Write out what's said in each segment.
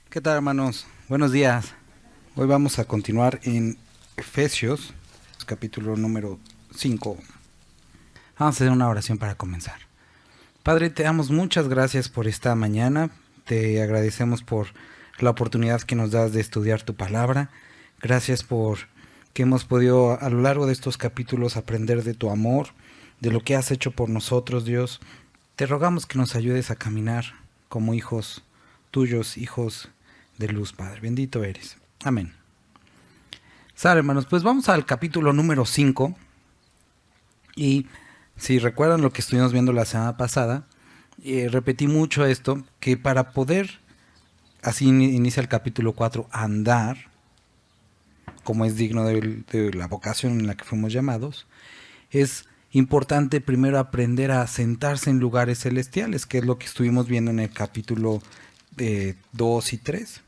¿Qué tal, hermanos? Buenos días. Hoy vamos a continuar en Efesios, capítulo número 5. Vamos a hacer una oración para comenzar. Padre, te damos muchas gracias por esta mañana. Te agradecemos por la oportunidad que nos das de estudiar tu palabra. Gracias por que hemos podido a lo largo de estos capítulos aprender de tu amor, de lo que has hecho por nosotros, Dios. Te rogamos que nos ayudes a caminar como hijos tuyos, hijos de luz, Padre. Bendito eres. Amén. Sale, hermanos, pues vamos al capítulo número 5. Y si recuerdan lo que estuvimos viendo la semana pasada, repetí mucho esto, que para poder, así inicia el capítulo 4, andar, como es digno de la vocación en la que fuimos llamados, es importante primero aprender a sentarse en lugares celestiales, que es lo que estuvimos viendo en el capítulo 2 y 3.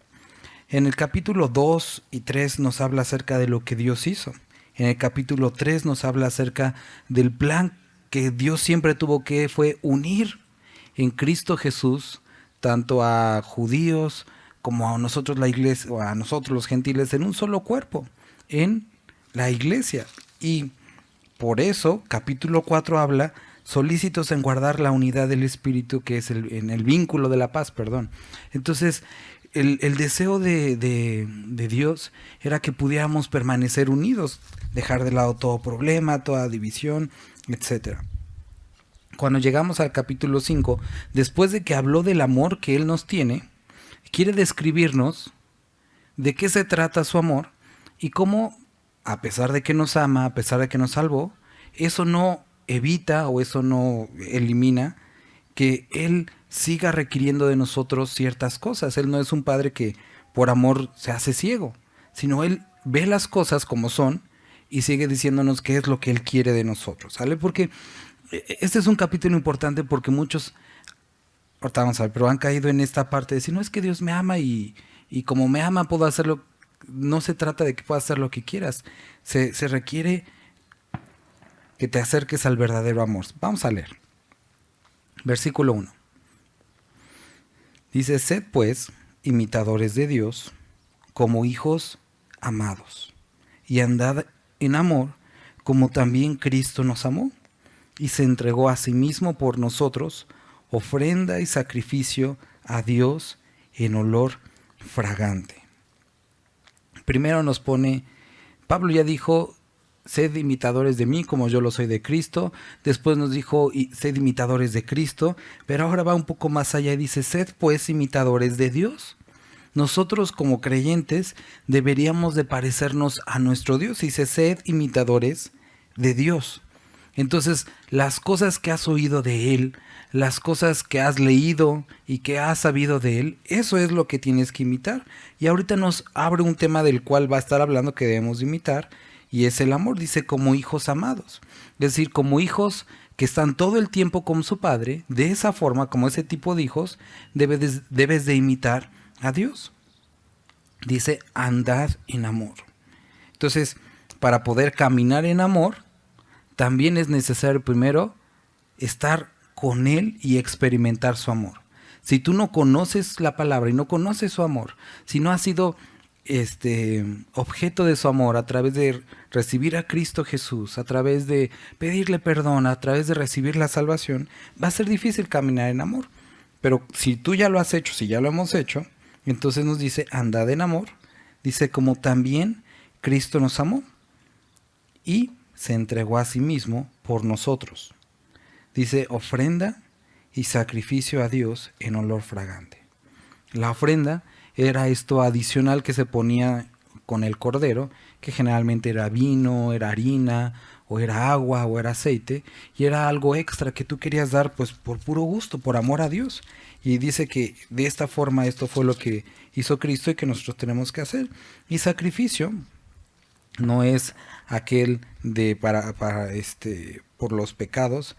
En el capítulo 2 y 3 nos habla acerca de lo que Dios hizo. En el capítulo 3 nos habla acerca del plan que Dios siempre tuvo, que fue unir en Cristo Jesús tanto a judíos como a nosotros la iglesia, o a nosotros los gentiles, en un solo cuerpo, en la iglesia. Y por eso capítulo 4 habla solícitos en guardar la unidad del Espíritu, que es en el vínculo de la paz, perdón. Entonces, el deseo de Dios era que pudiéramos permanecer unidos, dejar de lado todo problema, toda división, etc. Cuando llegamos al capítulo 5, después de que habló del amor que Él nos tiene, quiere describirnos de qué se trata su amor y cómo, a pesar de que nos ama, a pesar de que nos salvó, eso no evita o eso no elimina que Él siga requiriendo de nosotros ciertas cosas. Él no es un padre que por amor se hace ciego, sino Él ve las cosas como son y sigue diciéndonos qué es lo que Él quiere de nosotros, ¿sale? Porque este es un capítulo importante porque muchos, ahorita vamos a ver, pero han caído en esta parte de decir, no, es que Dios me ama y como me ama puedo hacerlo. No se trata de que puedas hacer lo que quieras, se requiere que te acerques al verdadero amor. Vamos a leer. Versículo 1. Dice, sed pues imitadores de Dios como hijos amados, y andad en amor como también Cristo nos amó, y se entregó a sí mismo por nosotros, ofrenda y sacrificio a Dios en olor fragante. Primero nos pone, Pablo ya dijo, sed imitadores de mí como yo lo soy de Cristo. Después nos dijo, sed imitadores de Cristo. Pero ahora va un poco más allá y dice, sed pues imitadores de Dios. Nosotros como creyentes deberíamos de parecernos a nuestro Dios. Dice, sed imitadores de Dios. Entonces, las cosas que has oído de Él, las cosas que has leído y que has sabido de Él, eso es lo que tienes que imitar. Y ahorita nos abre un tema del cual va a estar hablando que debemos de imitar, y es el amor. Dice, como hijos amados. Es decir, como hijos que están todo el tiempo con su padre. De esa forma, como ese tipo de hijos, debes de imitar a Dios. Dice, andad en amor. Entonces, para poder caminar en amor, también es necesario primero estar con Él y experimentar su amor. Si tú no conoces la palabra y no conoces su amor, si no has sido objeto de su amor a través de recibir a Cristo Jesús, a través de pedirle perdón, a través de recibir la salvación, va a ser difícil caminar en amor. Pero si tú ya lo has hecho, si ya lo hemos hecho, entonces nos dice, andad en amor. Dice, como también Cristo nos amó y se entregó a sí mismo por nosotros. Dice, ofrenda y sacrificio a Dios en olor fragante. La ofrenda era esto adicional que se ponía con el cordero, que generalmente era vino, era harina, o era agua, o era aceite, y era algo extra que tú querías dar pues por puro gusto, por amor a Dios. Y dice que de esta forma esto fue lo que hizo Cristo y que nosotros tenemos que hacer. Y sacrificio no es aquel de por los pecados,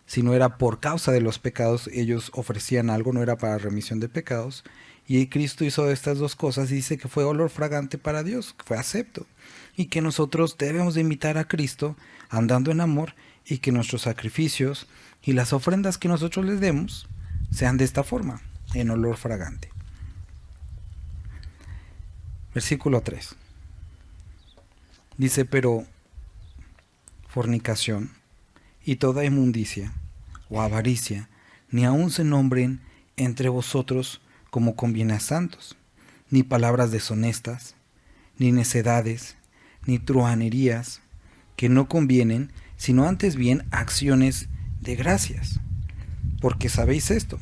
sino era por causa de los pecados. Ellos ofrecían algo, no era para remisión de pecados. Y Cristo hizo estas dos cosas y dice que fue olor fragante para Dios, que fue acepto. Y que nosotros debemos de imitar a Cristo andando en amor, y que nuestros sacrificios y las ofrendas que nosotros les demos sean de esta forma, en olor fragante. Versículo 3. Dice, pero fornicación y toda inmundicia o avaricia, ni aun se nombren entre vosotros como conviene a santos, ni palabras deshonestas, ni necedades, ni truhanerías, que no convienen, sino antes bien acciones de gracias. Porque sabéis esto,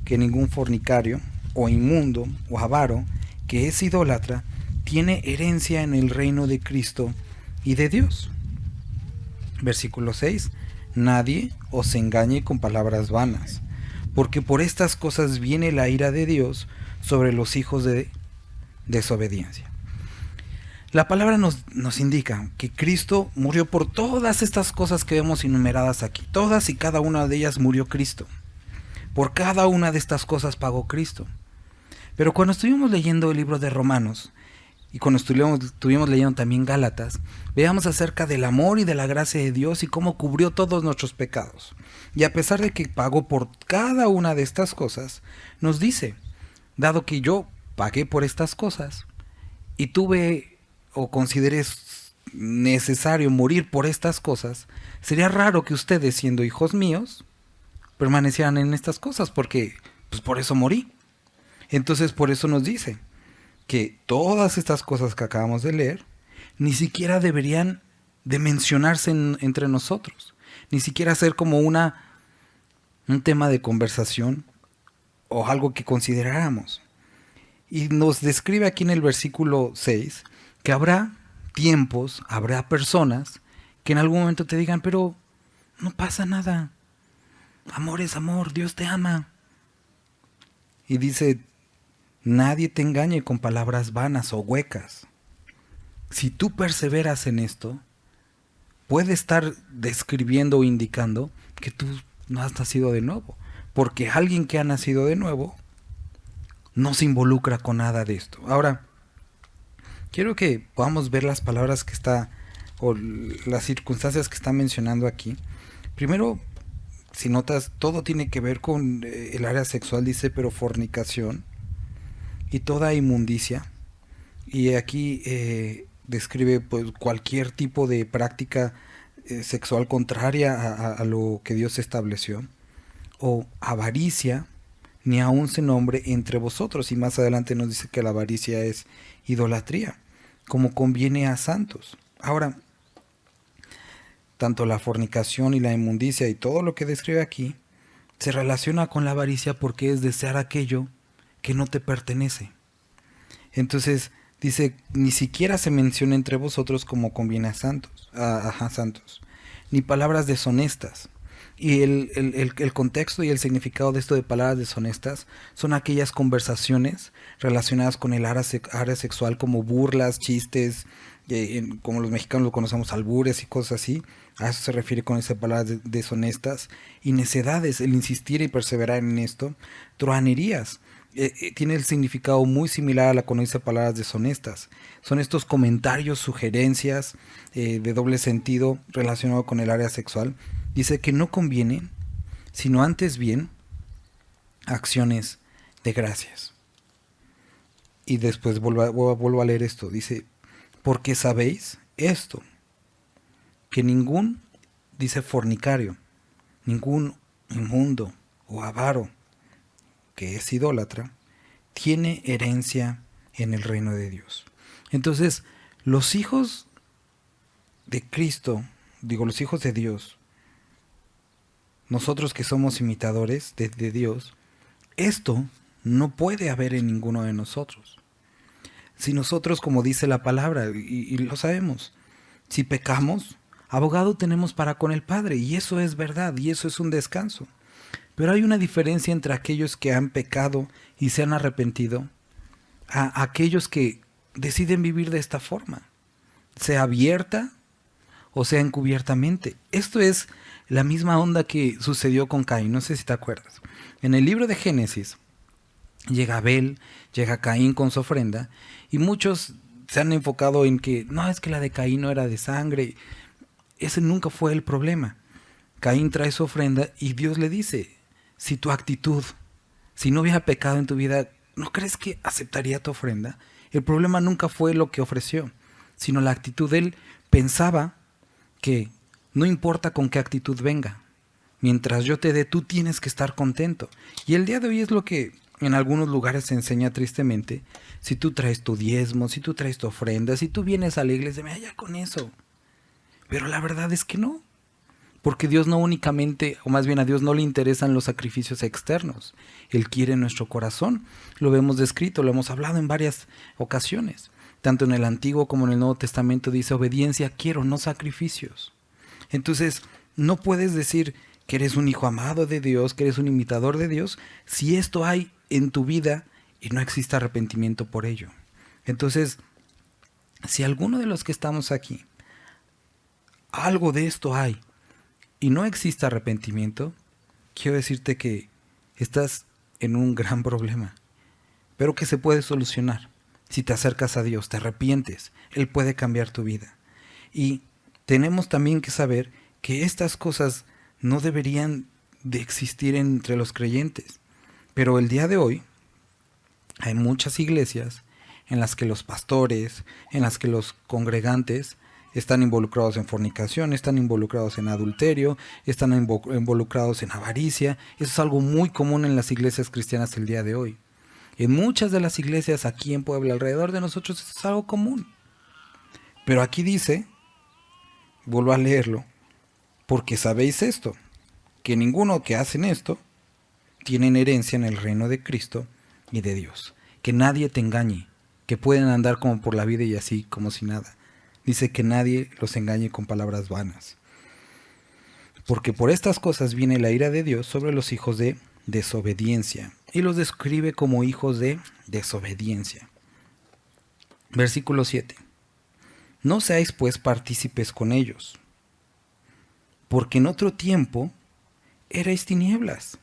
que ningún fornicario, o inmundo, o avaro, que es idólatra, tiene herencia en el reino de Cristo y de Dios. Versículo 6. Nadie os engañe con palabras vanas, porque por estas cosas viene la ira de Dios sobre los hijos de desobediencia. La palabra nos indica que Cristo murió por todas estas cosas que vemos enumeradas aquí. Todas y cada una de ellas murió Cristo. Por cada una de estas cosas pagó Cristo. Pero cuando estuvimos leyendo el libro de Romanos, y cuando estuvimos leyendo también Gálatas, veamos acerca del amor y de la gracia de Dios y cómo cubrió todos nuestros pecados. Y a pesar de que pagó por cada una de estas cosas, nos dice, dado que yo pagué por estas cosas y tuve o consideré necesario morir por estas cosas, sería raro que ustedes, siendo hijos míos, permanecieran en estas cosas, porque pues por eso morí. Entonces por eso nos dice que todas estas cosas que acabamos de leer ni siquiera deberían de mencionarse entre nosotros, ni siquiera ser como un tema de conversación o algo que consideráramos. Y nos describe aquí en el versículo 6 que habrá tiempos, habrá personas que en algún momento te digan, pero no pasa nada, amor es amor, Dios te ama. Y dice, nadie te engañe con palabras vanas o huecas. Si tú perseveras en esto, puede estar describiendo o indicando que tú no has nacido de nuevo, porque alguien que ha nacido de nuevo no se involucra con nada de esto. Ahora, quiero que podamos ver las palabras que está, o las circunstancias que está mencionando aquí. Primero, si notas, todo tiene que ver con el área sexual, dice, pero fornicación y toda inmundicia. Y aquí describe pues cualquier tipo de práctica sexual contraria a lo que Dios estableció. O avaricia, ni aun se nombre entre vosotros. Y más adelante nos dice que la avaricia es idolatría, como conviene a santos. Ahora, tanto la fornicación y la inmundicia y todo lo que describe aquí se relaciona con la avaricia porque es desear aquello que no te pertenece. Entonces dice, ni siquiera se menciona entre vosotros como conviene a santos, santos, ni palabras deshonestas. Y el contexto y el significado de esto de palabras deshonestas son aquellas conversaciones relacionadas con el área sexual, como burlas, chistes, como los mexicanos lo conocemos, albures y cosas así. A eso se refiere con esas palabras deshonestas. Y necedades, el insistir y perseverar en esto. Truhanerías, tiene el significado muy similar a la que dice palabras deshonestas. Son estos comentarios, sugerencias de doble sentido relacionado con el área sexual. Dice que no convienen, sino antes bien acciones de gracias. Y después vuelvo a leer esto. Dice, porque sabéis esto, que ningún, dice fornicario, ningún inmundo o avaro, que es idólatra, tiene herencia en el reino de Dios. Entonces, los hijos de Cristo, los hijos de Dios, nosotros que somos imitadores de Dios, esto no puede haber en ninguno de nosotros. Si nosotros, como dice la palabra, y lo sabemos, si pecamos, abogado tenemos para con el Padre, y eso es verdad, y eso es un descanso. Pero hay una diferencia entre aquellos que han pecado y se han arrepentido, a aquellos que deciden vivir de esta forma, sea abierta o sea encubiertamente. Esto es la misma onda que sucedió con Caín, no sé si te acuerdas. En el libro de Génesis llega Abel, llega Caín con su ofrenda, y muchos se han enfocado en que no, es que la de Caín no era de sangre. Ese nunca fue el problema. Caín trae su ofrenda y Dios le dice, si tu actitud, si no hubiera pecado en tu vida, ¿no crees que aceptaría tu ofrenda? El problema nunca fue lo que ofreció, sino la actitud. Él pensaba que no importa con qué actitud venga, mientras yo te dé, tú tienes que estar contento. Y el día de hoy es lo que en algunos lugares se enseña tristemente. Si tú traes tu diezmo, si tú traes tu ofrenda, si tú vienes a la iglesia, me ya con eso. Pero la verdad es que no. Porque Dios no únicamente, o más bien a Dios no le interesan los sacrificios externos. Él quiere nuestro corazón. Lo vemos descrito, lo hemos hablado en varias ocasiones. Tanto en el Antiguo como en el Nuevo Testamento dice, obediencia quiero, no sacrificios. Entonces, no puedes decir que eres un hijo amado de Dios, que eres un imitador de Dios, si esto hay en tu vida y no existe arrepentimiento por ello. Entonces, si alguno de los que estamos aquí, algo de esto hay, y no existe arrepentimiento, quiero decirte que estás en un gran problema, pero que se puede solucionar. Si te acercas a Dios, te arrepientes, Él puede cambiar tu vida. Y tenemos también que saber que estas cosas no deberían de existir entre los creyentes. Pero el día de hoy hay muchas iglesias en las que los pastores, en las que los congregantes están involucrados en fornicación, están involucrados en adulterio, están involucrados en avaricia. Eso es algo muy común en las iglesias cristianas el día de hoy. En muchas de las iglesias aquí en Puebla, alrededor de nosotros, eso es algo común. Pero aquí dice, vuelvo a leerlo, porque sabéis esto, que ninguno que hacen esto tienen herencia en el reino de Cristo y de Dios. Que nadie te engañe, que pueden andar como por la vida y así, como si nada. Dice que nadie los engañe con palabras vanas. Porque por estas cosas viene la ira de Dios sobre los hijos de desobediencia. Y los describe como hijos de desobediencia. Versículo 7. No seáis pues partícipes con ellos, porque en otro tiempo erais tinieblas.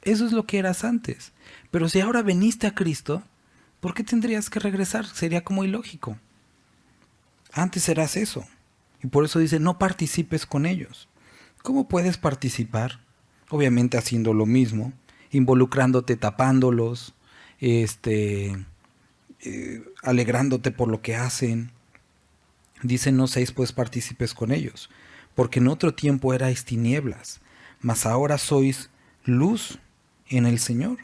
Eso es lo que eras antes. Pero si ahora veniste a Cristo, ¿por qué tendrías que regresar? Sería como ilógico. Antes eras eso. Y por eso dice, no participes con ellos. ¿Cómo puedes participar? Obviamente haciendo lo mismo, involucrándote, tapándolos, alegrándote por lo que hacen. Dice, no seáis pues partícipes con ellos, porque en otro tiempo erais tinieblas, mas ahora sois luz en el Señor.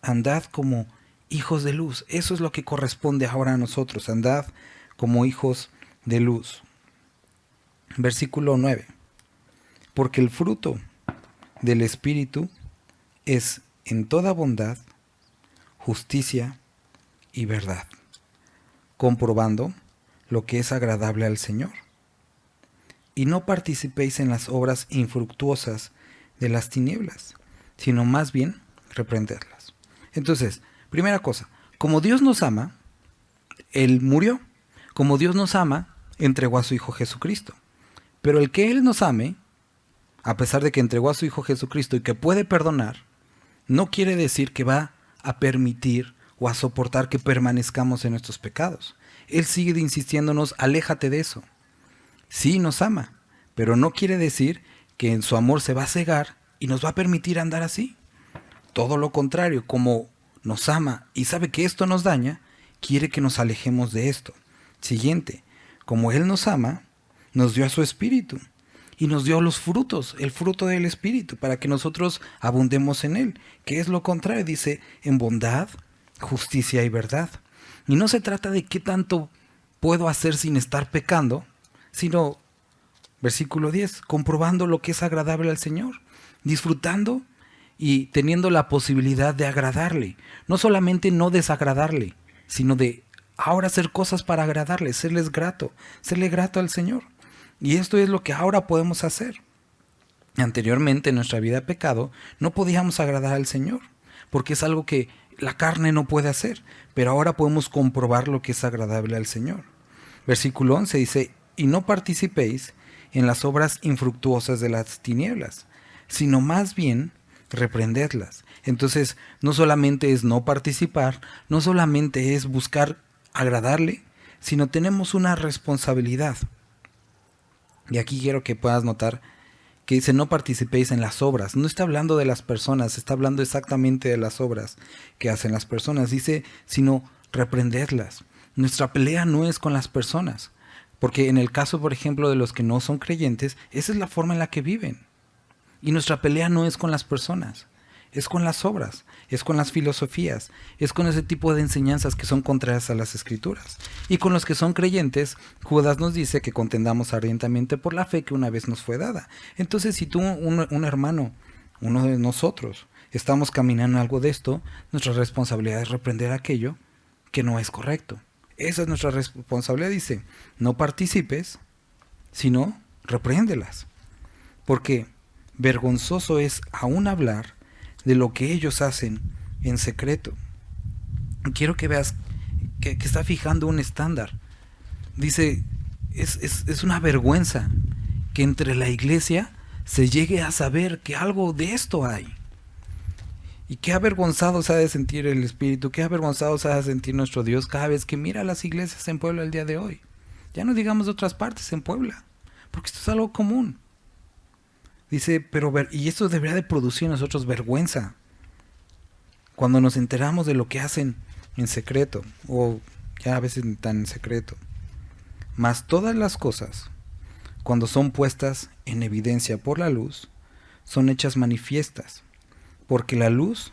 Andad como hijos de luz. Eso es lo que corresponde ahora a nosotros. Andad como hijos de luz. Versículo 9. Porque el fruto del Espíritu es en toda bondad, justicia y verdad, comprobando lo que es agradable al Señor. Y no participéis en las obras infructuosas de las tinieblas, sino más bien reprendedlas. Entonces, primera cosa, como Dios nos ama, Él murió. Como Dios nos ama, entregó a su Hijo Jesucristo. Pero el que Él nos ame, a pesar de que entregó a su Hijo Jesucristo y que puede perdonar, no quiere decir que va a permitir o a soportar que permanezcamos en nuestros pecados. Él sigue insistiéndonos, aléjate de eso. Sí nos ama, pero no quiere decir que en su amor se va a cegar y nos va a permitir andar así. Todo lo contrario, como nos ama y sabe que esto nos daña, quiere que nos alejemos de esto. Siguiente, como Él nos ama, nos dio a su Espíritu y nos dio los frutos, el fruto del Espíritu, para que nosotros abundemos en Él, que es lo contrario, dice, en bondad, justicia y verdad. Y no se trata de qué tanto puedo hacer sin estar pecando, sino, versículo 10, comprobando lo que es agradable al Señor, disfrutando y teniendo la posibilidad de agradarle. No solamente no desagradarle, sino de ahora hacer cosas para agradarle, serle grato al Señor. Y esto es lo que ahora podemos hacer. Anteriormente en nuestra vida de pecado no podíamos agradar al Señor, porque es algo que la carne no puede hacer, pero ahora podemos comprobar lo que es agradable al Señor. Versículo 11 dice, y no participéis en las obras infructuosas de las tinieblas, sino más bien reprendedlas. Entonces, no solamente es no participar, no solamente es buscar agradarle, sino tenemos una responsabilidad. Y aquí quiero que puedas notar que dice no participéis en las obras. No está hablando de las personas, está hablando exactamente de las obras que hacen las personas. Dice, sino reprendedlas. Nuestra pelea no es con las personas, porque en el caso, por ejemplo, de los que no son creyentes, esa es la forma en la que viven. Y nuestra pelea no es con las personas, es con las obras, es con las filosofías, es con ese tipo de enseñanzas que son contrarias a las Escrituras. Y con los que son creyentes, Judas nos dice que contendamos ardientemente por la fe que una vez nos fue dada. Entonces, si tú, un hermano, uno de nosotros, estamos caminando en algo de esto, nuestra responsabilidad es reprender aquello que no es correcto. Esa es nuestra responsabilidad, dice, no participes, sino repréndelas. Porque vergonzoso es aún hablar de lo que ellos hacen en secreto. Quiero que veas que está fijando un estándar. Dice, es una vergüenza que entre la iglesia se llegue a saber que algo de esto hay. Y qué avergonzado se ha de sentir el Espíritu, qué avergonzado se ha de sentir nuestro Dios cada vez que mira las iglesias en Puebla el día de hoy. Ya no digamos de otras partes en Puebla, porque esto es algo común. Dice, y esto debería de producir en nosotros vergüenza cuando nos enteramos de lo que hacen en secreto, o ya a veces tan en secreto. Mas todas las cosas, cuando son puestas en evidencia por la luz, son hechas manifiestas, porque la luz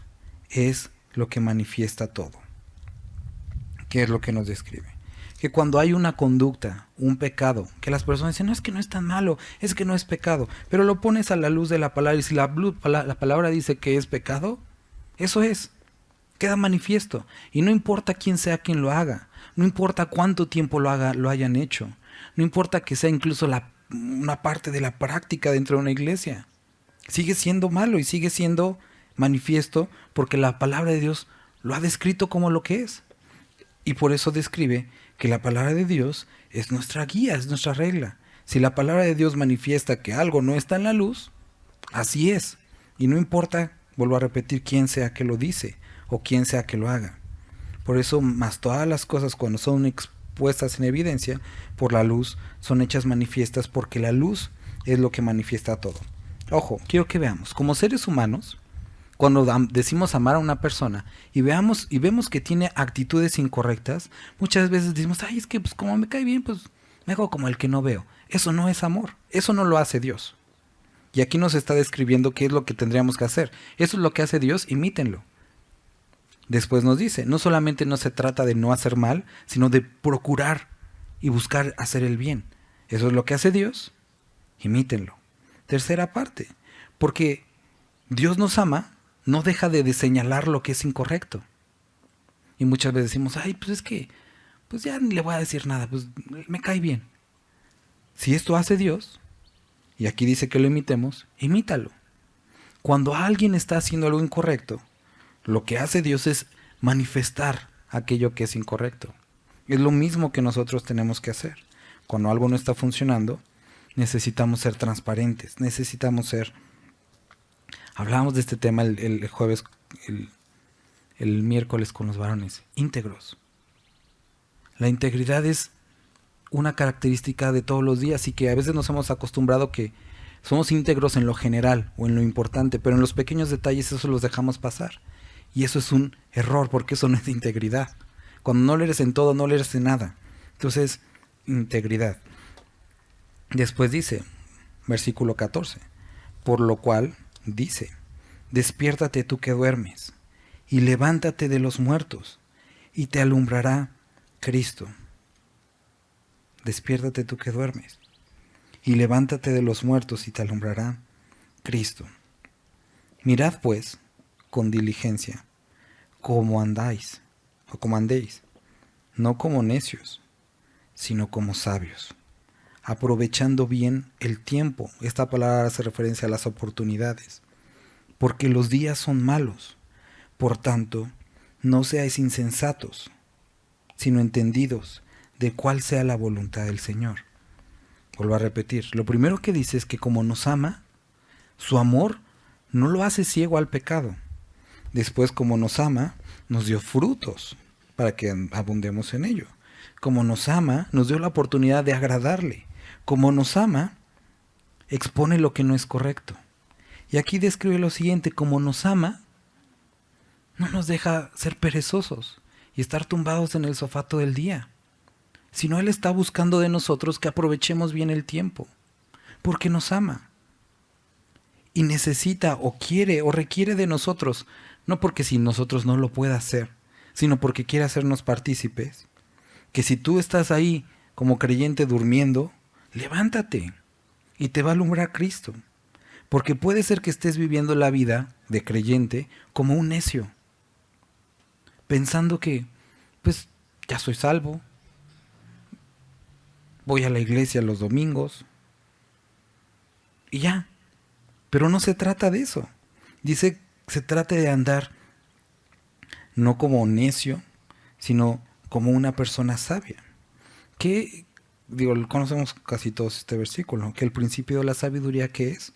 es lo que manifiesta todo. ¿Qué es lo que nos describe? Que cuando hay una conducta, un pecado, que las personas dicen, no, es que no es tan malo, es que no es pecado, pero lo pones a la luz de la palabra, y si la palabra dice que es pecado, eso es, queda manifiesto, y no importa quién sea quien lo haga, no importa cuánto tiempo lo hayan hecho, no importa que sea incluso una parte de la práctica dentro de una iglesia, sigue siendo malo y sigue siendo manifiesto porque la palabra de Dios lo ha descrito como lo que es. Y por eso describe que la palabra de Dios es nuestra guía, es nuestra regla. Si la palabra de Dios manifiesta que algo no está en la luz, así es. Y no importa, vuelvo a repetir, quién sea que lo dice o quién sea que lo haga. Por eso, más todas las cosas cuando son expuestas en evidencia por la luz, son hechas manifiestas porque la luz es lo que manifiesta todo. Ojo, quiero que veamos, como seres humanos, cuando decimos amar a una persona y vemos que tiene actitudes incorrectas, muchas veces decimos, ay, es que pues como me cae bien, pues me hago como el que no veo. Eso no es amor, eso no lo hace Dios. Y aquí nos está describiendo qué es lo que tendríamos que hacer. Eso es lo que hace Dios, imítenlo. Después nos dice, no solamente no se trata de no hacer mal, sino de procurar y buscar hacer el bien. Eso es lo que hace Dios, imítenlo. Tercera parte, porque Dios nos ama, no deja de señalar lo que es incorrecto. Y muchas veces decimos, ay, pues es que, pues ya ni le voy a decir nada, pues me cae bien. Si esto hace Dios, y aquí dice que lo imitemos, imítalo. Cuando alguien está haciendo algo incorrecto, lo que hace Dios es manifestar aquello que es incorrecto. Es lo mismo que nosotros tenemos que hacer. Cuando algo no está funcionando, necesitamos ser transparentes, necesitamos ser... Hablábamos de este tema el jueves, el miércoles con los varones, íntegros. La integridad es una característica de todos los días y que a veces nos hemos acostumbrado que somos íntegros en lo general o en lo importante, pero en los pequeños detalles eso los dejamos pasar. Y eso es un error porque eso no es integridad. Cuando no lo eres en todo, no lo eres en nada. Entonces, integridad. Después dice, versículo 14, por lo cual dice, despiértate tú que duermes, y levántate de los muertos, y te alumbrará Cristo. Despiértate tú que duermes, y levántate de los muertos, y te alumbrará Cristo. Mirad pues, con diligencia, cómo andáis, o como andéis, no como necios, sino como sabios, aprovechando bien el tiempo. Esta palabra hace referencia a las oportunidades, porque los días son malos. Por tanto, no seáis insensatos, sino entendidos de cuál sea la voluntad del Señor. Vuelvo a repetir, lo primero que dice es que como nos ama, su amor no lo hace ciego al pecado. Después, como nos ama, nos dio frutos para que abundemos en ello. Como nos ama, nos dio la oportunidad de agradarle. Como nos ama, expone lo que no es correcto. Y aquí describe lo siguiente: como nos ama, no nos deja ser perezosos y estar tumbados en el sofá todo el día, sino Él está buscando de nosotros que aprovechemos bien el tiempo, porque nos ama. Y necesita o quiere o requiere de nosotros, no porque si nosotros no lo pueda hacer, sino porque quiere hacernos partícipes, que si tú estás ahí como creyente durmiendo, levántate y te va a alumbrar Cristo. Porque puede ser que estés viviendo la vida de creyente como un necio, pensando que, pues, ya soy salvo, voy a la iglesia los domingos y ya. Pero no se trata de eso. Dice, se trata de andar no como necio, sino como una persona sabia. Que, digo, conocemos casi todos este versículo, que el principio de la sabiduría, ¿qué es?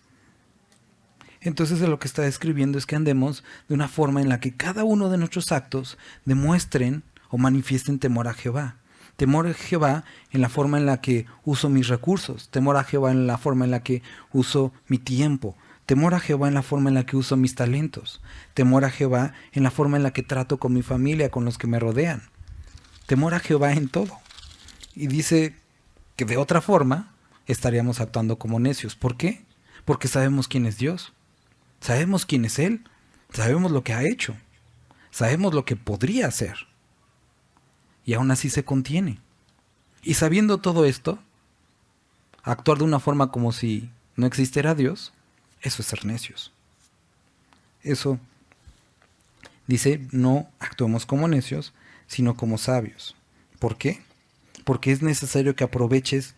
Entonces lo que está describiendo es que andemos de una forma en la que cada uno de nuestros actos demuestren o manifiesten temor a Jehová. Temor a Jehová en la forma en la que uso mis recursos. Temor a Jehová en la forma en la que uso mi tiempo. Temor a Jehová en la forma en la que uso mis talentos. Temor a Jehová en la forma en la que trato con mi familia, con los que me rodean. Temor a Jehová en todo. Y dice que de otra forma estaríamos actuando como necios. ¿Por qué? Porque sabemos quién es Dios. Sabemos quién es Él. Sabemos lo que ha hecho. Sabemos lo que podría hacer. Y aún así se contiene. Y sabiendo todo esto, actuar de una forma como si no existiera Dios, eso es ser necios. Eso dice, no actuemos como necios, sino como sabios. ¿Por qué? Porque es necesario que aproveches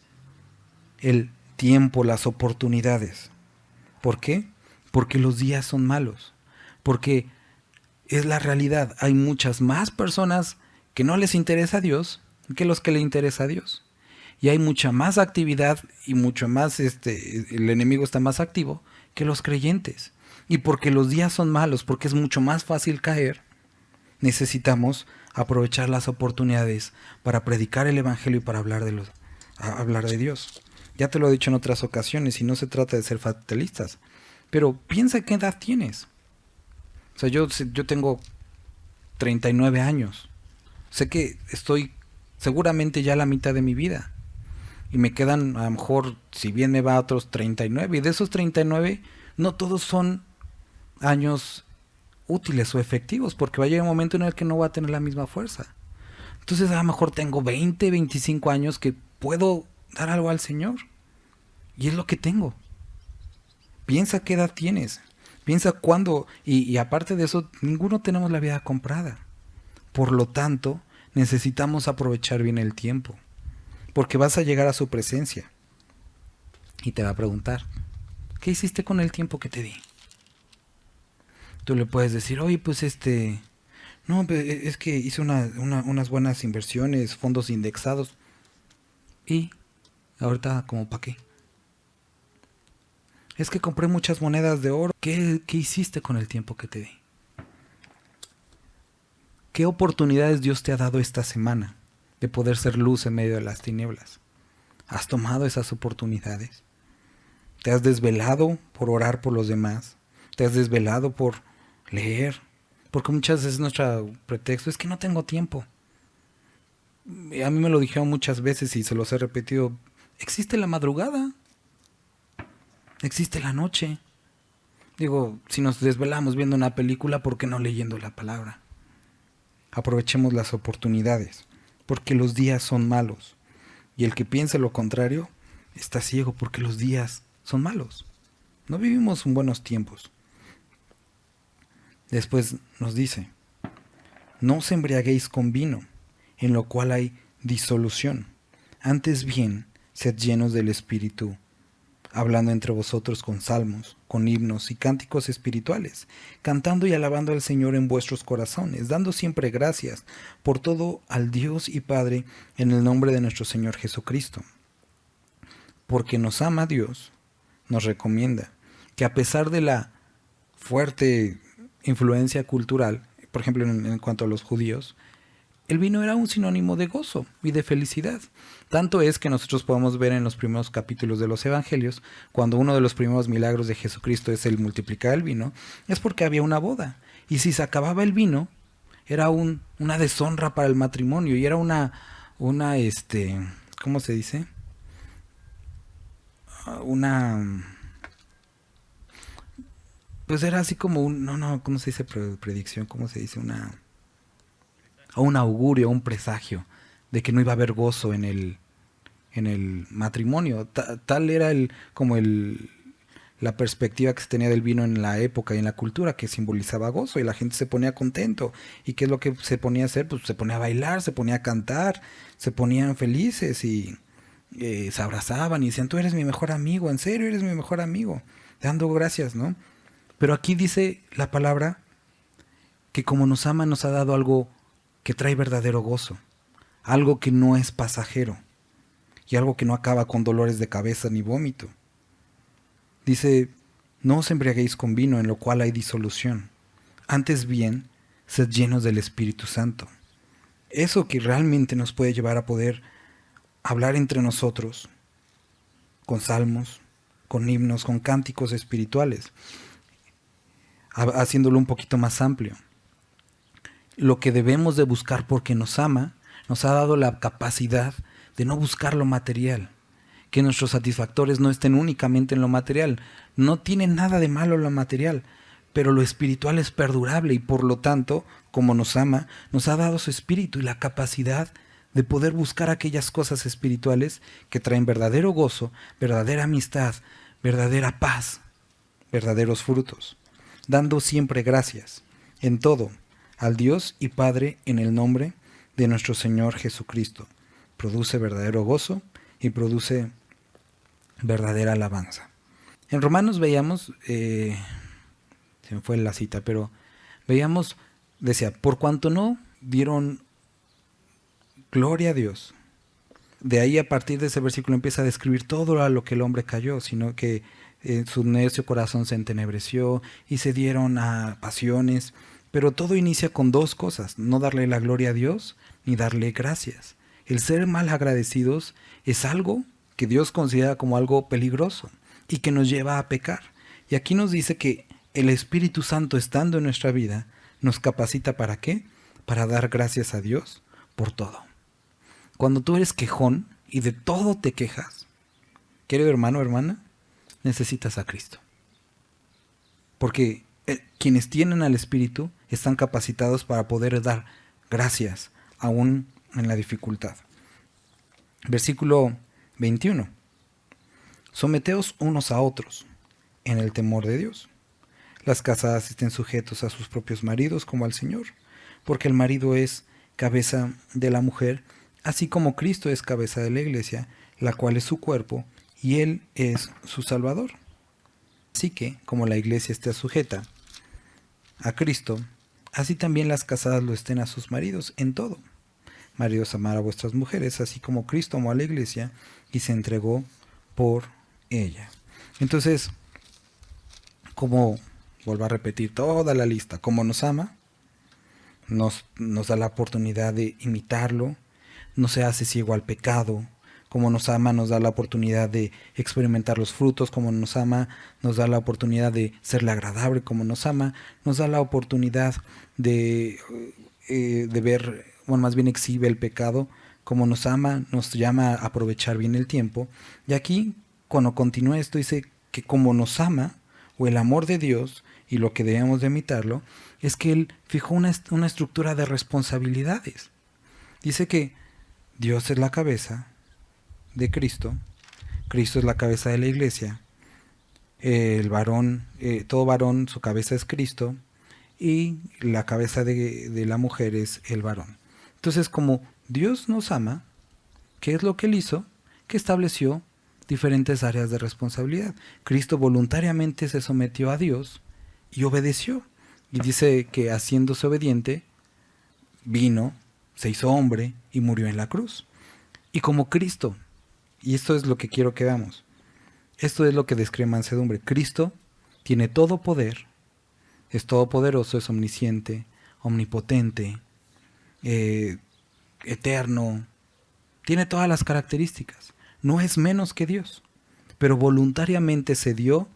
el tiempo, las oportunidades. ¿Por qué? Porque los días son malos. Porque es la realidad. Hay muchas más personas que no les interesa a Dios que los que le interesa a Dios. Y hay mucha más actividad y mucho más, el enemigo está más activo que los creyentes. Y porque los días son malos, porque es mucho más fácil caer, necesitamos aprovechar las oportunidades para predicar el evangelio y para hablar de Dios. Ya te lo he dicho en otras ocasiones y no se trata de ser fatalistas, pero piensa qué edad tienes. O sea, yo tengo 39 años. Sé que estoy seguramente ya a la mitad de mi vida. Y me quedan, a lo mejor, si bien me va, otros 39. Y de esos 39, no todos son años útiles o efectivos, porque va a llegar un momento en el que no voy a tener la misma fuerza. Entonces, a lo mejor tengo 20, 25 años que puedo dar algo al Señor. Y es lo que tengo. Piensa qué edad tienes. Piensa cuándo. Y aparte de eso, ninguno tenemos la vida comprada. Por lo tanto, necesitamos aprovechar bien el tiempo. Porque vas a llegar a su presencia. Y te va a preguntar, ¿qué hiciste con el tiempo que te di? Tú le puedes decir, oye, pues no, es que hice unas buenas inversiones, fondos indexados. Y ahorita, ¿como para qué? Es que compré muchas monedas de oro. ¿Qué hiciste con el tiempo que te di? ¿Qué oportunidades Dios te ha dado esta semana de poder ser luz en medio de las tinieblas? ¿Has tomado esas oportunidades? ¿Te has desvelado por orar por los demás? ¿Te has desvelado por leer? Porque muchas veces nuestro pretexto es que no tengo tiempo. A mí me lo dijeron muchas veces y se los he repetido. Existe la madrugada. Existe la noche. Digo, si nos desvelamos viendo una película, ¿por qué no leyendo la palabra? Aprovechemos las oportunidades, porque los días son malos. Y el que piense lo contrario está ciego, porque los días son malos. No vivimos en buenos tiempos. Después nos dice, no os embriaguéis con vino, en lo cual hay disolución. Antes bien, sed llenos del Espíritu, hablando entre vosotros con salmos, con himnos y cánticos espirituales, cantando y alabando al Señor en vuestros corazones, dando siempre gracias por todo al Dios y Padre en el nombre de nuestro Señor Jesucristo. Porque nos ama Dios, nos recomienda que a pesar de la fuerte influencia cultural, por ejemplo en cuanto a los judíos, el vino era un sinónimo de gozo y de felicidad. Tanto es que nosotros podemos ver en los primeros capítulos de los evangelios, cuando uno de los primeros milagros de Jesucristo es el multiplicar el vino, es porque había una boda. Y si se acababa el vino, era una deshonra para el matrimonio y era ¿cómo se dice? Una, pues era así como ¿cómo se dice predicción? ¿Cómo se dice? Un augurio, un presagio de que no iba a haber gozo en el matrimonio. Tal era la perspectiva que se tenía del vino en la época y en la cultura, que simbolizaba gozo y la gente se ponía contento. ¿Y qué es lo que se ponía a hacer? Pues se ponía a bailar, se ponía a cantar, se ponían felices y se abrazaban y decían, tú eres mi mejor amigo, en serio eres mi mejor amigo, dando gracias, ¿no? Pero aquí dice la palabra que como nos ama nos ha dado algo que trae verdadero gozo, algo que no es pasajero y algo que no acaba con dolores de cabeza ni vómito. Dice, no os embriaguéis con vino en lo cual hay disolución, antes bien, sed llenos del Espíritu Santo. Eso que realmente nos puede llevar a poder hablar entre nosotros, con salmos, con himnos, con cánticos espirituales, haciéndolo un poquito más amplio. Lo que debemos de buscar porque nos ama, nos ha dado la capacidad de no buscar lo material, que nuestros satisfactores no estén únicamente en lo material. No tiene nada de malo lo material, pero lo espiritual es perdurable y por lo tanto, como nos ama, nos ha dado su espíritu y la capacidad de poder buscar aquellas cosas espirituales que traen verdadero gozo, verdadera amistad, verdadera paz, verdaderos frutos, dando siempre gracias en todo al Dios y Padre en el nombre de nuestro Señor Jesucristo. Produce verdadero gozo y produce verdadera alabanza. En Romanos veíamos, se me fue la cita, pero veíamos, decía, por cuanto no dieron gloria a Dios. De ahí a partir de ese versículo empieza a describir todo a lo que el hombre cayó, sino que su necio corazón se entenebreció y se dieron a pasiones. Pero todo inicia con dos cosas, no darle la gloria a Dios ni darle gracias. El ser mal agradecidos es algo que Dios considera como algo peligroso y que nos lleva a pecar. Y aquí nos dice que el Espíritu Santo estando en nuestra vida nos capacita ¿para qué? Para dar gracias a Dios por todo. Cuando tú eres quejón y de todo te quejas, querido hermano o hermana, necesitas a Cristo. Porque quienes tienen al Espíritu están capacitados para poder dar gracias aún en la dificultad. Versículo 21. Someteos unos a otros en el temor de Dios. Las casadas estén sujetos a sus propios maridos como al Señor, porque el marido es cabeza de la mujer, así como Cristo es cabeza de la iglesia, la cual es su cuerpo, y Él es su Salvador. Así que, como la iglesia está sujeta a Cristo, así también las casadas lo estén a sus maridos en todo. Maridos, amad a vuestras mujeres, así como Cristo amó a la iglesia y se entregó por ella. Entonces, como vuelvo a repetir toda la lista, como nos ama, nos da la oportunidad de imitarlo, no se hace ciego al pecado. Como nos ama, nos da la oportunidad de experimentar los frutos. Como nos ama, nos da la oportunidad de serle agradable. Como nos ama, nos da la oportunidad de ver, bueno, más bien exhibe el pecado. Como nos ama, nos llama a aprovechar bien el tiempo. Y aquí, cuando continúa esto, dice que como nos ama, o el amor de Dios, y lo que debemos de imitarlo, es que Él fijó una estructura de responsabilidades. Dice que Dios es la cabeza de Cristo, Cristo es la cabeza de la iglesia, el varón, todo varón, su cabeza es Cristo, y la cabeza de la mujer es el varón. Entonces, como Dios nos ama, ¿qué es lo que Él hizo? Que estableció diferentes áreas de responsabilidad. Cristo voluntariamente se sometió a Dios y obedeció. Y dice que haciéndose obediente, vino, se hizo hombre y murió en la cruz. Y como Cristo, y esto es lo que quiero que veamos, esto es lo que describe mansedumbre. Cristo tiene todo poder, es todopoderoso, es omnisciente, omnipotente, eterno, tiene todas las características. No es menos que Dios, pero voluntariamente se dio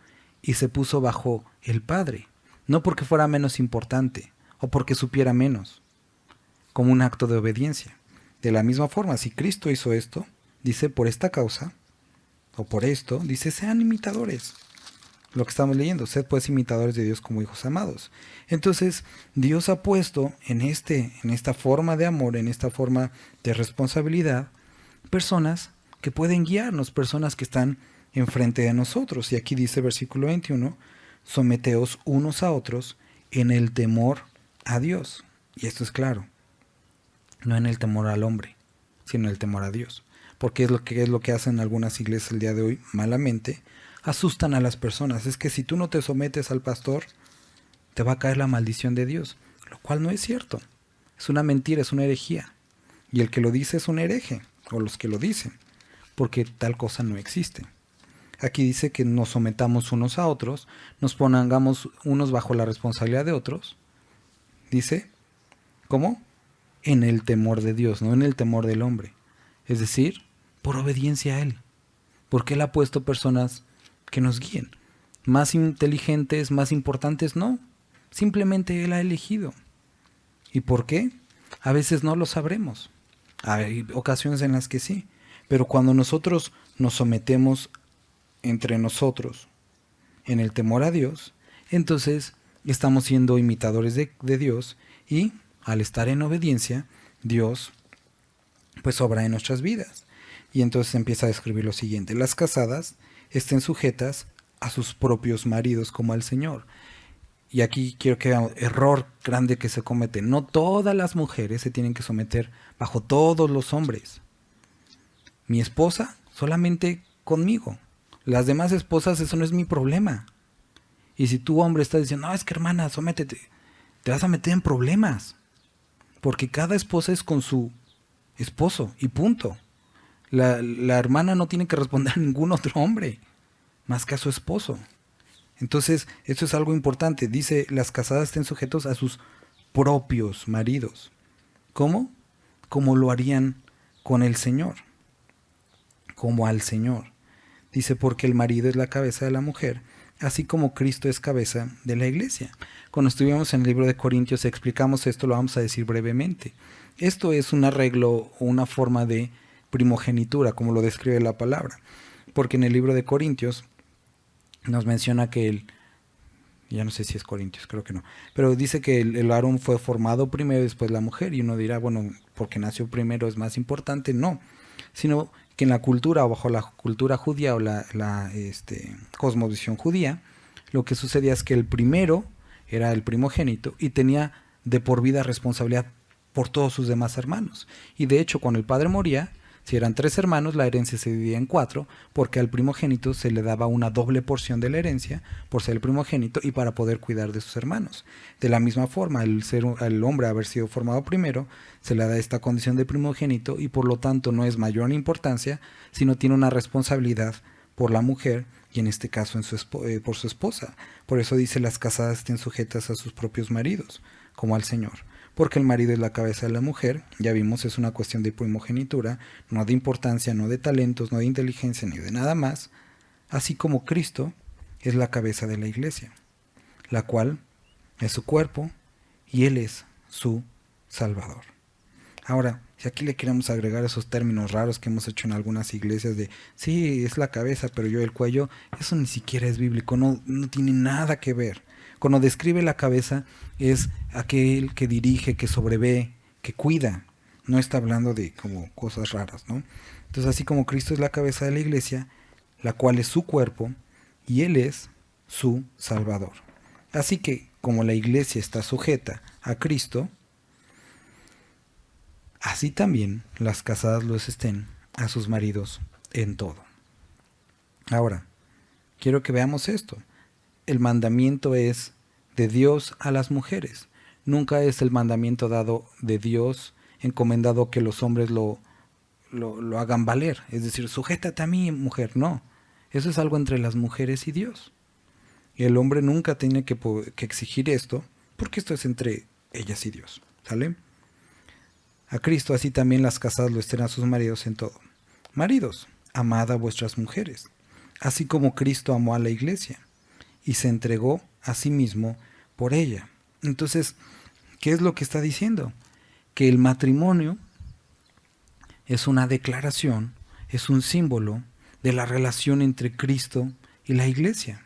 y se puso bajo el Padre, no porque fuera menos importante o porque supiera menos, como un acto de obediencia. De la misma forma, si Cristo hizo esto, dice por esta causa, o por esto, dice sean imitadores. Lo que estamos leyendo, sed pues imitadores de Dios como hijos amados. Entonces, Dios ha puesto en esta forma de amor, en esta forma de responsabilidad, personas que pueden guiarnos, personas que están enfrente de nosotros. Y aquí dice versículo 21, someteos unos a otros en el temor a Dios. Y esto es claro, no en el temor al hombre, sino en el temor a Dios. Porque es lo que hacen algunas iglesias el día de hoy, malamente, asustan a las personas. Es que si tú no te sometes al pastor, te va a caer la maldición de Dios, lo cual no es cierto. Es una mentira, es una herejía. Y el que lo dice es un hereje, o los que lo dicen, porque tal cosa no existe. Aquí dice que nos sometamos unos a otros, nos pongamos unos bajo la responsabilidad de otros. Dice, ¿cómo? En el temor de Dios, no en el temor del hombre. Es decir, por obediencia a Él. Porque Él ha puesto personas que nos guíen. Más inteligentes, más importantes, no. Simplemente Él ha elegido. ¿Y por qué? A veces no lo sabremos. Hay ocasiones en las que sí. Pero cuando nosotros nos sometemos entre nosotros en el temor a Dios, entonces estamos siendo imitadores de Dios y al estar en obediencia, Dios pues obra en nuestras vidas. Y entonces empieza a describir lo siguiente: las casadas estén sujetas a sus propios maridos como al Señor. Y aquí quiero que veamos error grande que se comete. No todas las mujeres se tienen que someter bajo todos los hombres. Mi esposa solamente conmigo. Las demás esposas, eso no es mi problema. Y si tú, hombre, estás diciendo, no, es que hermana, sométete, te vas a meter en problemas. Porque cada esposa es con su esposo y punto. La hermana no tiene que responder a ningún otro hombre, más que a su esposo. Entonces, esto es algo importante. Dice, las casadas estén sujetos a sus propios maridos. ¿Cómo? Como lo harían con el Señor. Como al Señor. Dice, porque el marido es la cabeza de la mujer, así como Cristo es cabeza de la iglesia. Cuando estuvimos en el libro de Corintios explicamos esto, lo vamos a decir brevemente. Esto es un arreglo o una forma de primogenitura, como lo describe la palabra. Porque en el libro de Corintios nos menciona que ya no sé si es Corintios, creo que no, pero dice que el varón fue formado primero y después la mujer, y uno dirá, bueno, porque nació primero es más importante. No, sino que en la cultura o bajo la cultura judía o la cosmovisión judía, lo que sucedía es que el primero era el primogénito y tenía de por vida responsabilidad por todos sus demás hermanos. Y de hecho, cuando el padre moría, si eran 3 hermanos, la herencia se dividía en 4, porque al primogénito se le daba una doble porción de la herencia por ser el primogénito y para poder cuidar de sus hermanos. De la misma forma, al hombre haber sido formado primero, se le da esta condición de primogénito y por lo tanto no es mayor en importancia, sino tiene una responsabilidad por la mujer y en este caso por su esposa. Por eso dice, las casadas estén sujetas a sus propios maridos, como al Señor. Porque el marido es la cabeza de la mujer, ya vimos, es una cuestión de primogenitura, no de importancia, no de talentos, no de inteligencia, ni de nada más, así como Cristo es la cabeza de la iglesia, la cual es su cuerpo y Él es su Salvador. Ahora, si aquí le queremos agregar esos términos raros que hemos hecho en algunas iglesias de, sí, es la cabeza, pero yo el cuello, eso ni siquiera es bíblico, no tiene nada que ver. Cuando describe la cabeza es aquel que dirige, que sobrevé, que cuida. No está hablando de como cosas raras, ¿no? Entonces, así como Cristo es la cabeza de la iglesia, la cual es su cuerpo, y Él es su Salvador. Así que, como la iglesia está sujeta a Cristo, así también las casadas los estén a sus maridos en todo. Ahora, quiero que veamos esto. El mandamiento es de Dios a las mujeres. Nunca es el mandamiento dado de Dios, encomendado que los hombres lo hagan valer. Es decir, sujétate a mí, mujer. No, eso es algo entre las mujeres y Dios. Y el hombre nunca tiene que exigir esto, porque esto es entre ellas y Dios. ¿Sale? a Cristo, así también las casadas lo estén a sus maridos en todo. Maridos, amad a vuestras mujeres, así como Cristo amó a la iglesia y se entregó a sí mismo por ella. Entonces, ¿qué es lo que está diciendo? Que el matrimonio es una declaración, es un símbolo de la relación entre Cristo y la iglesia.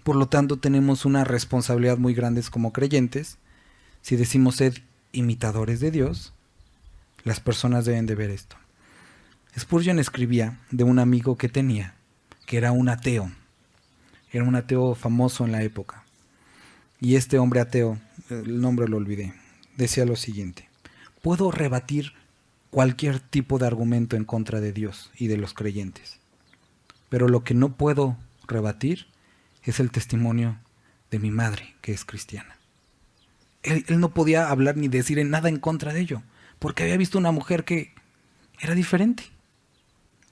Por lo tanto, tenemos una responsabilidad muy grande como creyentes. Si decimos ser imitadores de Dios, las personas deben de ver esto. Spurgeon escribía de un amigo que tenía, que era un ateo famoso en la época. Y este hombre ateo, el nombre lo olvidé, decía lo siguiente: puedo rebatir cualquier tipo de argumento en contra de Dios y de los creyentes, pero lo que no puedo rebatir es el testimonio de mi madre, que es cristiana. Él no podía hablar ni decir nada en contra de ello, porque había visto una mujer que era diferente.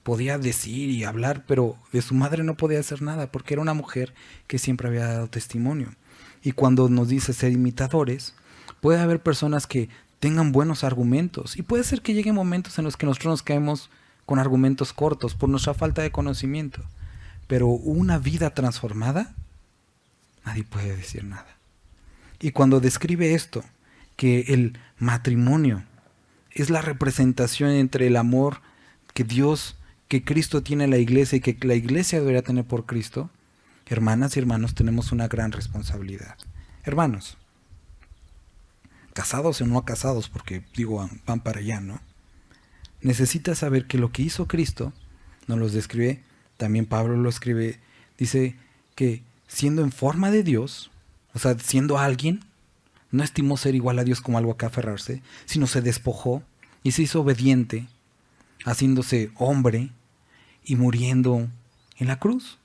Podía decir y hablar, pero de su madre no podía hacer nada, porque era una mujer que siempre había dado testimonio. Y cuando nos dice ser imitadores, puede haber personas que tengan buenos argumentos, y puede ser que lleguen momentos en los que nosotros nos caemos con argumentos cortos por nuestra falta de conocimiento, pero una vida transformada, nadie puede decir nada. Y cuando describe esto, que el matrimonio es la representación entre el amor que Cristo tiene a la iglesia y que la iglesia debería tener por Cristo, hermanas y hermanos, tenemos una gran responsabilidad. Hermanos, casados o no casados, porque digo, van para allá, ¿no? Necesitas saber que lo que hizo Cristo, nos lo describe, también Pablo lo escribe, dice que siendo en forma de Dios, o sea, siendo alguien, no estimó ser igual a Dios como algo a que aferrarse, sino se despojó y se hizo obediente, haciéndose hombre y muriendo en la cruz.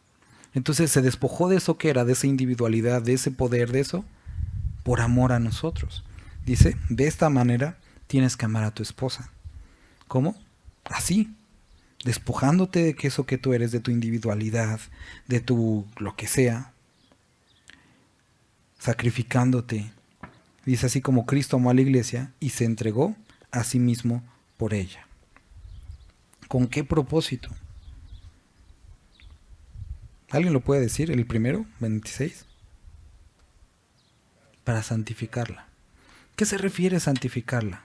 Entonces se despojó de eso que era, de esa individualidad, de ese poder, de eso, por amor a nosotros. Dice, de esta manera tienes que amar a tu esposa. ¿Cómo? Así, despojándote de que eso que tú eres, de tu individualidad, de tu lo que sea, sacrificándote. Dice, así como Cristo amó a la iglesia y se entregó a sí mismo por ella. ¿Con qué propósito? ¿Alguien lo puede decir? El primero, 26. Para santificarla. ¿Qué se refiere a santificarla?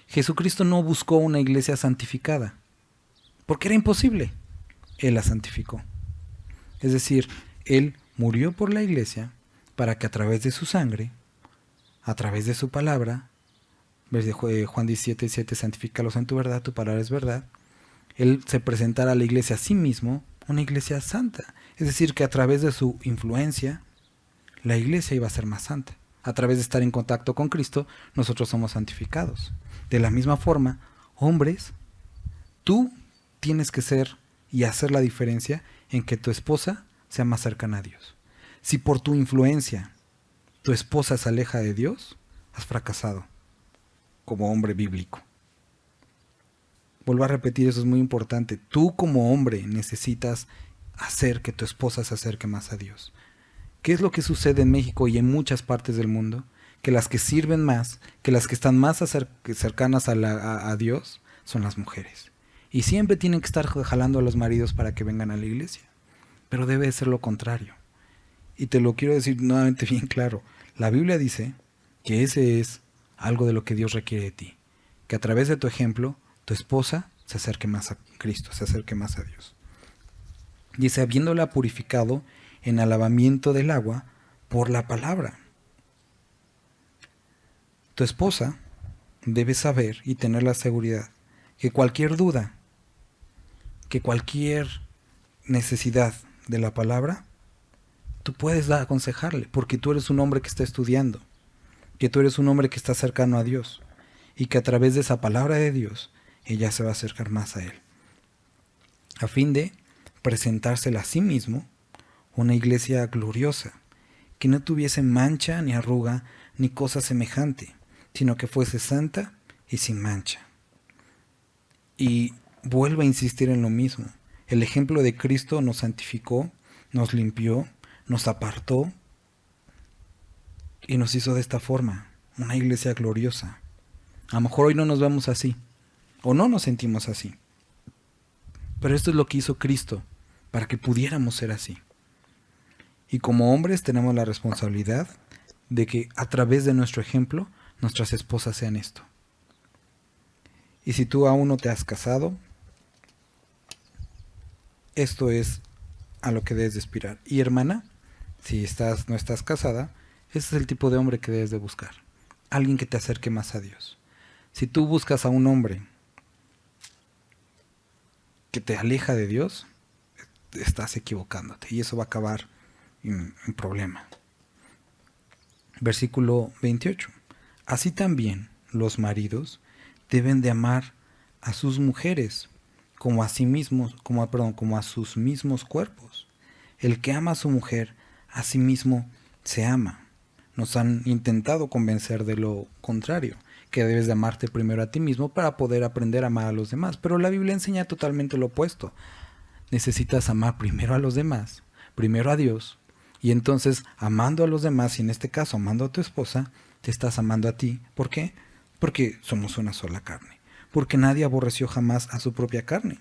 Jesucristo no buscó una iglesia santificada, porque era imposible. Él la santificó. Es decir, Él murió por la iglesia para que a través de su sangre, a través de su palabra, Juan 17:7, santifícalos en tu verdad, tu palabra es verdad, Él se presentara a la iglesia a sí mismo, una iglesia santa. Es decir, que a través de su influencia, la iglesia iba a ser más santa. A través de estar en contacto con Cristo, nosotros somos santificados. De la misma forma, hombres, tú tienes que ser y hacer la diferencia en que tu esposa sea más cercana a Dios. Si por tu influencia tu esposa se aleja de Dios, has fracasado como hombre bíblico. Vuelvo a repetir, eso es muy importante. Tú como hombre necesitas hacer que tu esposa se acerque más a Dios. ¿Qué es lo que sucede en México y en muchas partes del mundo? Que las que sirven más, que las que están más cercanas a Dios, son las mujeres. Y siempre tienen que estar jalando a los maridos para que vengan a la iglesia. Pero debe ser lo contrario. Y te lo quiero decir nuevamente bien claro. La Biblia dice que ese es algo de lo que Dios requiere de ti. Que a través de tu ejemplo, tu esposa se acerque más a Cristo, se acerque más a Dios. Dice, habiéndola purificado en el lavamiento del agua por la palabra. Tu esposa debe saber y tener la seguridad que cualquier duda, que cualquier necesidad de la palabra, tú puedes aconsejarle, porque tú eres un hombre que está estudiando, que tú eres un hombre que está cercano a Dios, y que a través de esa palabra de Dios, ella se va a acercar más a Él, a fin de presentársela a sí mismo una iglesia gloriosa, que no tuviese mancha, ni arruga, ni cosa semejante, sino que fuese santa y sin mancha. Y vuelvo a insistir en lo mismo. El ejemplo de Cristo nos santificó, nos limpió, nos apartó y nos hizo de esta forma, una iglesia gloriosa. A lo mejor hoy no nos vemos así, o no nos sentimos así. Pero esto es lo que hizo Cristo, para que pudiéramos ser así. Y como hombres tenemos la responsabilidad de que a través de nuestro ejemplo, nuestras esposas sean esto. Y si tú aún no te has casado, esto es a lo que debes de aspirar. Y hermana, si no estás casada, ese es el tipo de hombre que debes de buscar. Alguien que te acerque más a Dios. Si tú buscas a un hombre que te aleja de Dios, estás equivocándote y eso va a acabar en problema. Versículo 28. Así también los maridos deben de amar a sus mujeres como a sí mismos, como a sus mismos cuerpos. El que ama a su mujer, a sí mismo se ama. Nos han intentado convencer de lo contrario, que debes de amarte primero a ti mismo para poder aprender a amar a los demás. Pero la Biblia enseña totalmente lo opuesto. Necesitas amar primero a los demás, primero a Dios, y entonces amando a los demás, y en este caso amando a tu esposa, te estás amando a ti. ¿Por qué? Porque somos una sola carne. Porque nadie aborreció jamás a su propia carne,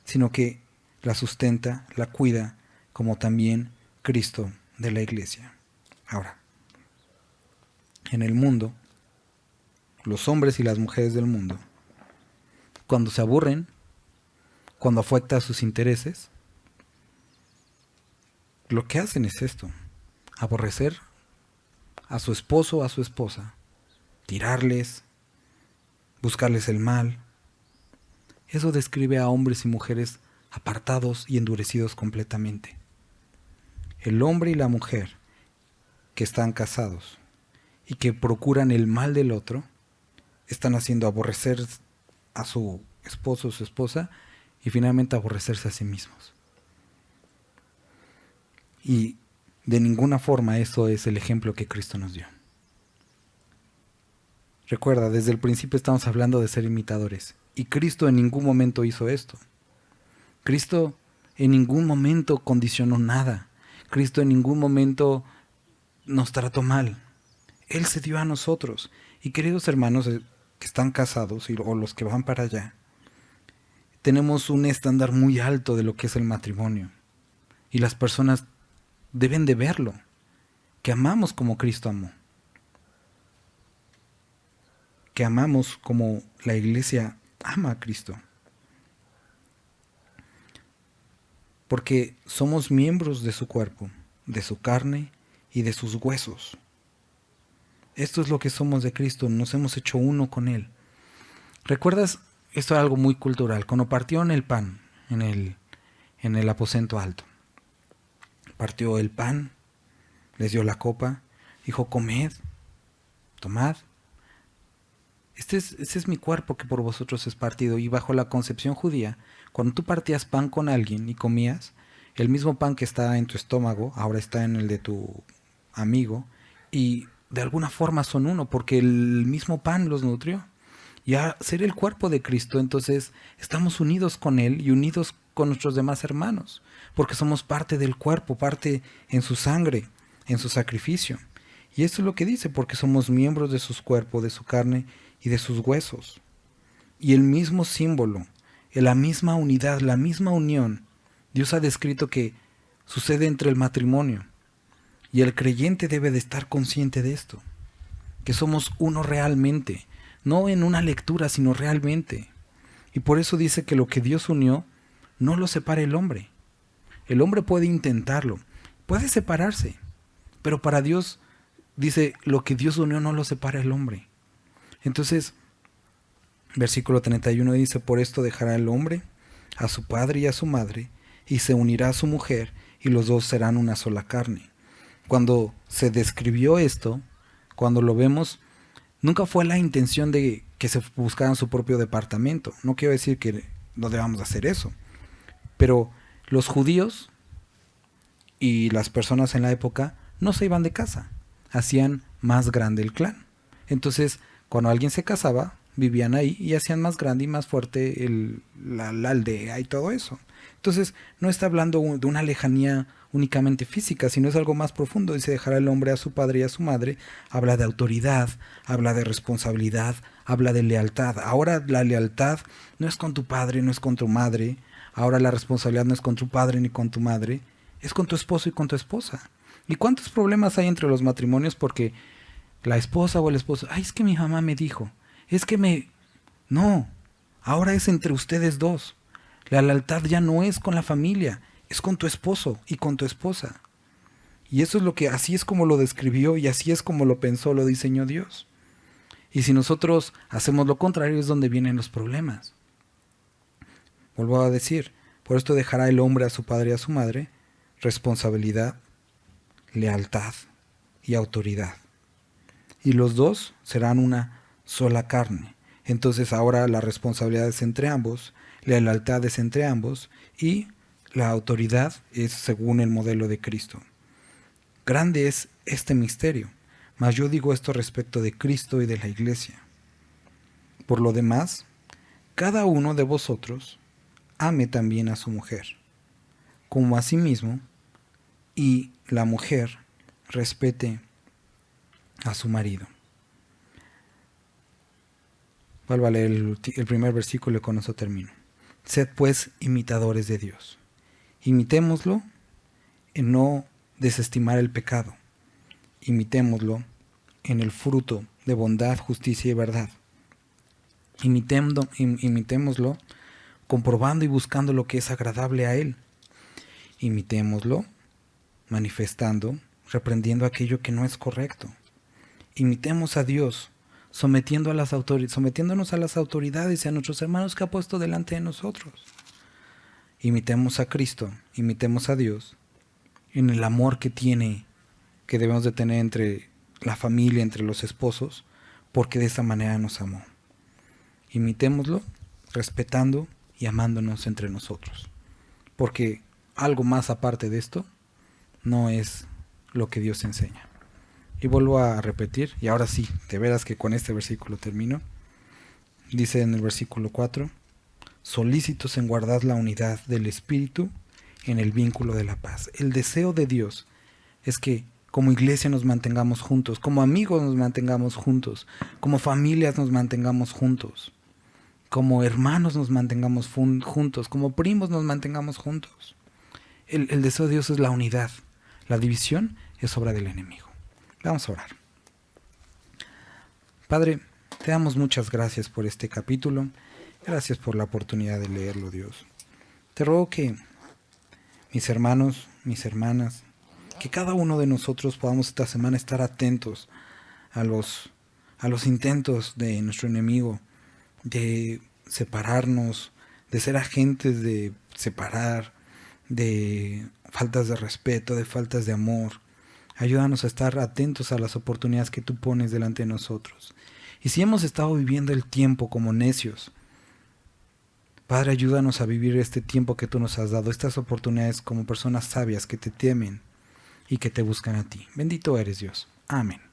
sino que la sustenta, la cuida, como también Cristo de la iglesia. Ahora, en el mundo, los hombres y las mujeres del mundo, cuando se aburren, cuando afecta a sus intereses, lo que hacen es esto: aborrecer a su esposo o a su esposa, tirarles, buscarles el mal. Eso describe a hombres y mujeres apartados y endurecidos completamente. El hombre y la mujer que están casados y que procuran el mal del otro, están haciendo aborrecer a su esposo o su esposa y finalmente aborrecerse a sí mismos. Y de ninguna forma eso es el ejemplo que Cristo nos dio. Recuerda, desde el principio estamos hablando de ser imitadores. Y Cristo en ningún momento hizo esto. Cristo en ningún momento condicionó nada. Cristo en ningún momento nos trató mal. Él se dio a nosotros. Y queridos hermanos que están casados o los que van para allá, tenemos un estándar muy alto de lo que es el matrimonio. Y las personas deben de verlo, que amamos como Cristo amó. Que amamos como la iglesia ama a Cristo. Porque somos miembros de su cuerpo, de su carne y de sus huesos. Esto es lo que somos de Cristo, nos hemos hecho uno con Él. ¿Recuerdas? Esto es algo muy cultural. Cuando partieron el pan en el aposento alto, partió el pan, les dio la copa, dijo: comed, tomad. Este es mi cuerpo que por vosotros es partido. Y bajo la concepción judía, cuando tú partías pan con alguien y comías, el mismo pan que está en tu estómago, ahora está en el de tu amigo, y de alguna forma son uno, porque el mismo pan los nutrió. Y a ser el cuerpo de Cristo, entonces estamos unidos con Él y unidos con nuestros demás hermanos, porque somos parte del cuerpo, parte en su sangre, en su sacrificio. Y esto es lo que dice: porque somos miembros de sus cuerpos, de su carne y de sus huesos. Y el mismo símbolo, la misma unidad, la misma unión, Dios ha descrito que sucede entre el matrimonio. Y el creyente debe de estar consciente de esto, que somos uno realmente, no en una lectura, sino realmente. Y por eso dice que lo que Dios unió, no lo separa el hombre. El hombre puede intentarlo, puede separarse, pero para Dios, dice, lo que Dios unió no lo separa el hombre. Entonces, versículo 31 dice: por esto dejará el hombre a su padre y a su madre, y se unirá a su mujer, y los dos serán una sola carne. Cuando se describió esto, cuando lo vemos, nunca fue la intención de que se buscaran su propio departamento. No quiero decir que no debamos hacer eso, pero los judíos y las personas en la época no se iban de casa, hacían más grande el clan. Entonces, cuando alguien se casaba, vivían ahí y hacían más grande y más fuerte la aldea y todo eso. Entonces, no está hablando de una lejanía únicamente física, sino es algo más profundo. Dice, dejará el hombre a su padre y a su madre. Habla de autoridad, habla de responsabilidad, habla de lealtad. Ahora la lealtad no es con tu padre, no es con tu madre. Ahora la responsabilidad no es con tu padre ni con tu madre, es con tu esposo y con tu esposa. ¿Y cuántos problemas hay entre los matrimonios porque la esposa o el esposo, ay, es que mi mamá me dijo, es que me... No, ahora es entre ustedes dos. La lealtad ya no es con la familia, es con tu esposo y con tu esposa. Y eso es lo que, así es como lo describió y así es como lo pensó, lo diseñó Dios. Y si nosotros hacemos lo contrario es donde vienen los problemas. Vuelvo a decir, por esto dejará el hombre a su padre y a su madre, responsabilidad, lealtad y autoridad. Y los dos serán una sola carne. Entonces ahora la responsabilidad es entre ambos, la lealtad es entre ambos y la autoridad es según el modelo de Cristo. Grande es este misterio, mas yo digo esto respecto de Cristo y de la Iglesia. Por lo demás, cada uno de vosotros ame también a su mujer, como a sí mismo, y la mujer respete a su marido. Vuelvo a leer el primer versículo y con eso termino. Sed pues imitadores de Dios. Imitémoslo en no desestimar el pecado. Imitémoslo en el fruto de bondad, justicia y verdad. Imitémoslo comprobando y buscando lo que es agradable a Él. Imitémoslo manifestando, reprendiendo aquello que no es correcto. Imitemos a Dios, sometiéndonos a las autoridades y a nuestros hermanos que ha puesto delante de nosotros. Imitemos a Cristo, imitemos a Dios en el amor que debemos de tener entre la familia, entre los esposos, porque de esa manera nos amó. Imitémoslo respetando y amándonos entre nosotros, porque algo más aparte de esto no es lo que Dios enseña. Y vuelvo a repetir, y ahora sí, de veras que con este versículo termino. Dice en el versículo 4, solícitos en guardar la unidad del Espíritu en el vínculo de la paz. El deseo de Dios es que como iglesia nos mantengamos juntos, como amigos nos mantengamos juntos, como familias nos mantengamos juntos, como hermanos nos mantengamos juntos, como primos nos mantengamos juntos. El deseo de Dios es la unidad. La división es obra del enemigo. Vamos a orar. Padre, te damos muchas gracias por este capítulo. Gracias por la oportunidad de leerlo, Dios. Te ruego que mis hermanos, mis hermanas, que cada uno de nosotros podamos esta semana estar atentos a los intentos de nuestro enemigo de separarnos, de ser agentes de separar, de faltas de respeto, de faltas de amor. Ayúdanos a estar atentos a las oportunidades que tú pones delante de nosotros. Y si hemos estado viviendo el tiempo como necios, Padre, ayúdanos a vivir este tiempo que tú nos has dado, estas oportunidades como personas sabias que te temen y que te buscan a ti. Bendito eres, Dios. Amén.